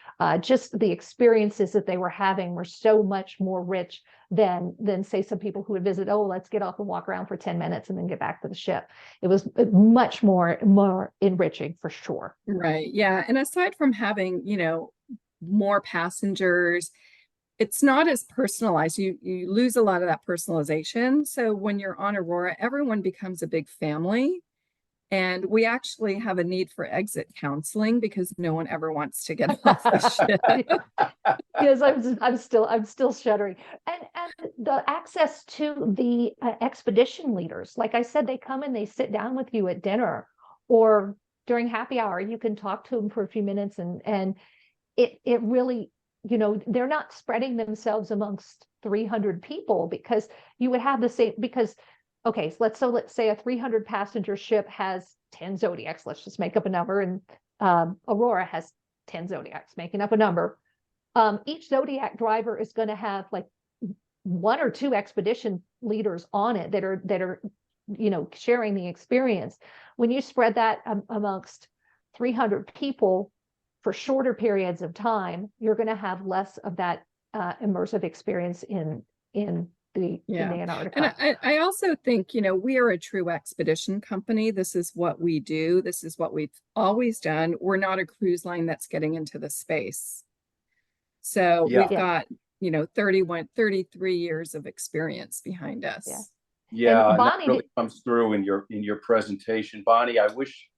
Just the experiences that they were having were so much more rich than say some people who would visit, oh, let's get off and walk around for 10 minutes and then get back to the ship. It was much more enriching for sure. Right. Yeah. And aside from having, more passengers, it's not as personalized. You lose a lot of that personalization. So when you're on Aurora, everyone becomes a big family. And we actually have a need for exit counseling because no one ever wants to get off the ship. Yes, I'm still shuddering. And the access to the expedition leaders, like I said, they come and they sit down with you at dinner, or during happy hour, you can talk to them for a few minutes, and it really, you know, they're not spreading themselves amongst 300 people, because you would have the same, because, okay, so let's say a 300 passenger ship has 10 Zodiacs. Let's just make up a number. And Aurora has 10 Zodiacs, making up a number. Each Zodiac driver is going to have like 1 or 2 expedition leaders on it that are, you know, sharing the experience. When you spread that amongst 300 people for shorter periods of time, you're going to have less of that immersive experience in the Antarctica. And I also think, you know, we are a true expedition company. This is what we do. This is what we've always done. We're not a cruise line that's getting into the space. So we've got, you know, 33 years of experience behind us. Yeah, and Bonnie, that really comes through in your presentation. Bonnie, I wish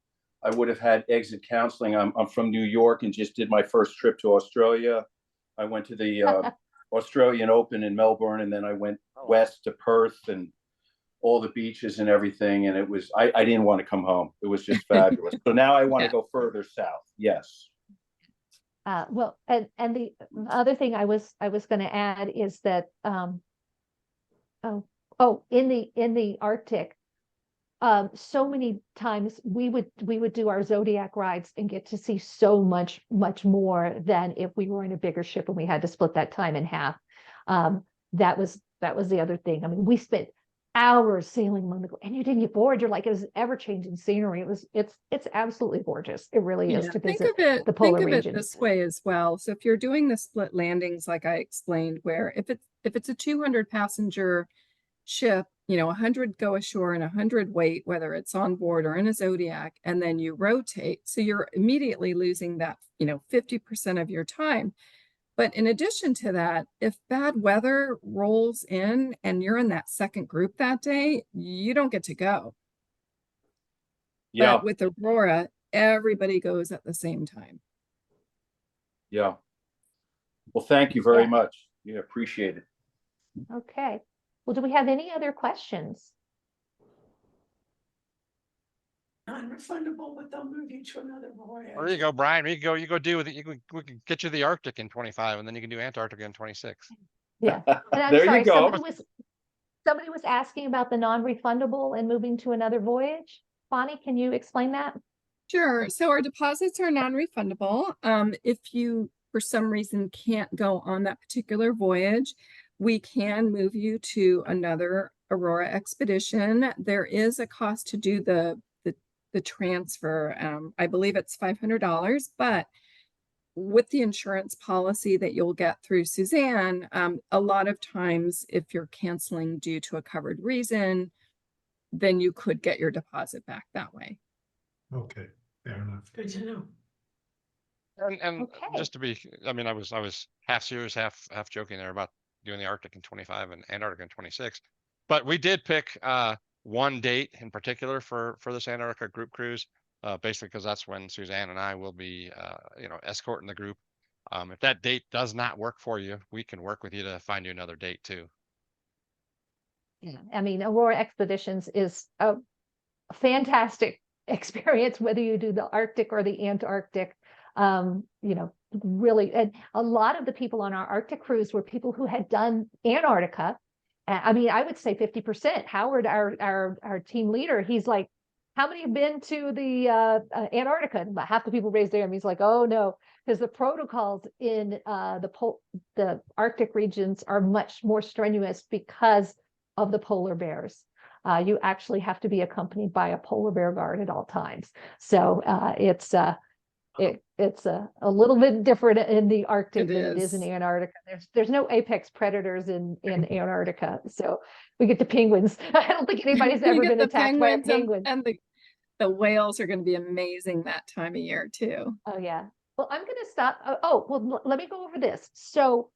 I would have had exit counseling. I'm from New York and just did my first trip to Australia. I went to the Australian Open in Melbourne, and then I went west to Perth and all the beaches and everything. And it was, I didn't want to come home. It was just fabulous. So now I want to go further south. Yes. Well, and the other thing I was going to add is that in the Arctic, so many times we would do our Zodiac rides and get to see so much more than if we were in a bigger ship and we had to split that time in half. That was the other thing. I mean, we spent hours sailing along the, and you didn't get bored. You're like, it was ever-changing scenery. It's absolutely gorgeous. It really is to visit the polar regions. Think of it this way as well. So if you're doing the split landings, like I explained, where if it's a 200 passenger ship, you know, 100 go ashore and 100 wait, whether it's on board or in a Zodiac, and then you rotate. So you're immediately losing that, you know, 50% of your time. But in addition to that, if bad weather rolls in and you're in that second group that day, you don't get to go. Yeah. But with Aurora, everybody goes at the same time. Yeah. Well, thank you very much. Yeah, appreciate it. Okay. Well, do we have any other questions? Non-refundable, but they'll move you to another voyage. There you go, Brian. We can do with it. We can get you the Arctic in 25, and then you can do Antarctica in 26. Yeah. And I'm There sorry, you go. somebody was asking about the non-refundable and moving to another voyage. Bonnie, can you explain that? Sure. So our deposits are non-refundable. If you, for some reason, can't go on that particular voyage, we can move you to another Aurora expedition. There is a cost to do the transfer. I believe it's $500, but with the insurance policy that you'll get through Suzanne, a lot of times if you're canceling due to a covered reason, then you could get your deposit back that way. Okay, fair enough. Good to know. And just to be, I mean, I was half serious, half joking there about doing the Arctic in 25 and Antarctica in 26, but we did pick one date in particular for this Antarctica group cruise, basically because that's when Suzanne and I will be, you know, escorting the group. If that date does not work for you, we can work with you to find you another date too. Yeah, I mean, Aurora Expeditions is a fantastic experience, whether you do the Arctic or the Antarctic. You know, really, and a lot of the people on our Arctic cruise were people who had done Antarctica. I mean, I would say 50%. Howard, our team leader, he's like, how many have been to the Antarctica? And about half the people raised their hand. He's like, oh no, because the protocols in the Arctic regions are much more strenuous because of the polar bears. You actually have to be accompanied by a polar bear guard at all times. So it's a little bit different in the Arctic than it is in Antarctica. There's no apex predators in Antarctica, so we get the penguins. I don't think anybody's ever been attacked by a penguin. And the whales are going to be amazing that time of year too. Oh yeah. Well, I'm going to stop. Well, let me go over this. So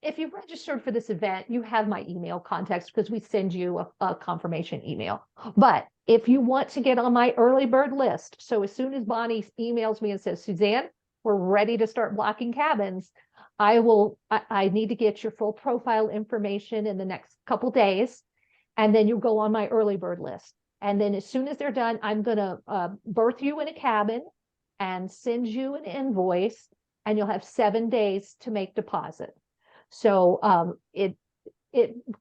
if you registered for this event, you have my email contacts because we send you a confirmation email. But if you want to get on my early bird list, so as soon as Bonnie emails me and says, Suzanne, we're ready to start blocking cabins, I need to get your full profile information in the next couple days, and then you go on my early bird list. And then as soon as they're done, I'm going to berth you in a cabin and send you an invoice, and you'll have 7 days to make deposit. So it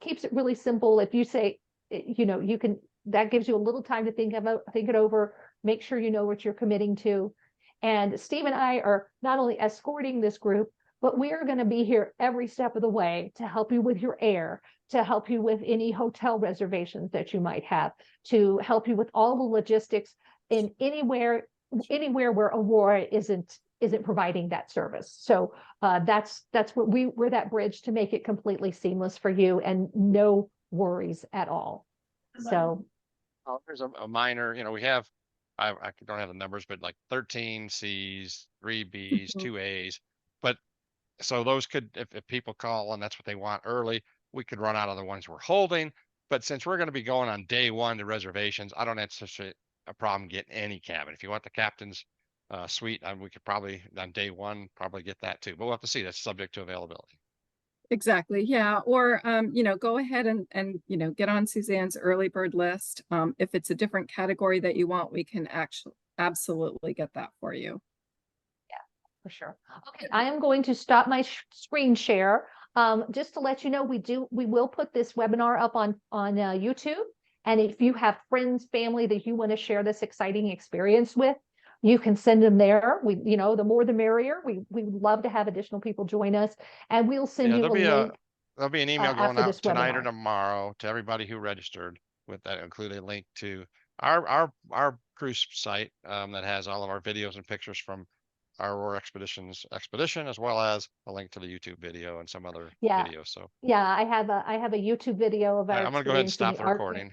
keeps it really simple. If you say, you know, you can, that gives you a little time to think it over, make sure you know what you're committing to. And Steve and I are not only escorting this group, but we are going to be here every step of the way to help you with your air, to help you with any hotel reservations that you might have, to help you with all the logistics in anywhere where Aurora isn't providing that service. So that's what we're that bridge to make it completely seamless for you and no worries at all. So there's a minor, you know, we have, I don't have the numbers, but like 13 Cs, 3 Bs, 2 As. But so those could, if people call and that's what they want early, we could run out of the ones we're holding. But since we're going to be going on day one to reservations, I don't anticipate a problem getting any cabin. If you want the captain's suite, we could probably on day one probably get that too. But we'll have to see. That's subject to availability. Exactly. Yeah. Or, you know, go ahead and, you know, get on Suzanne's early bird list. If it's a different category that you want, we can actually absolutely get that for you. For sure. Okay, I am going to stop my screen share. Just to let you know, we will put this webinar up on YouTube. And if you have friends, family that you want to share this exciting experience with, you can send them there. You know, the more the merrier. We would love to have additional people join us, and we'll send you a link. There'll be an email going out tonight or webinar. tomorrow to everybody who registered, with that include a link to our cruise site that has all of our videos and pictures from our Aurora expedition, as well as a link to the YouTube video and some other videos. So yeah, I have a YouTube video of our. I'm going to go ahead and stop the recording.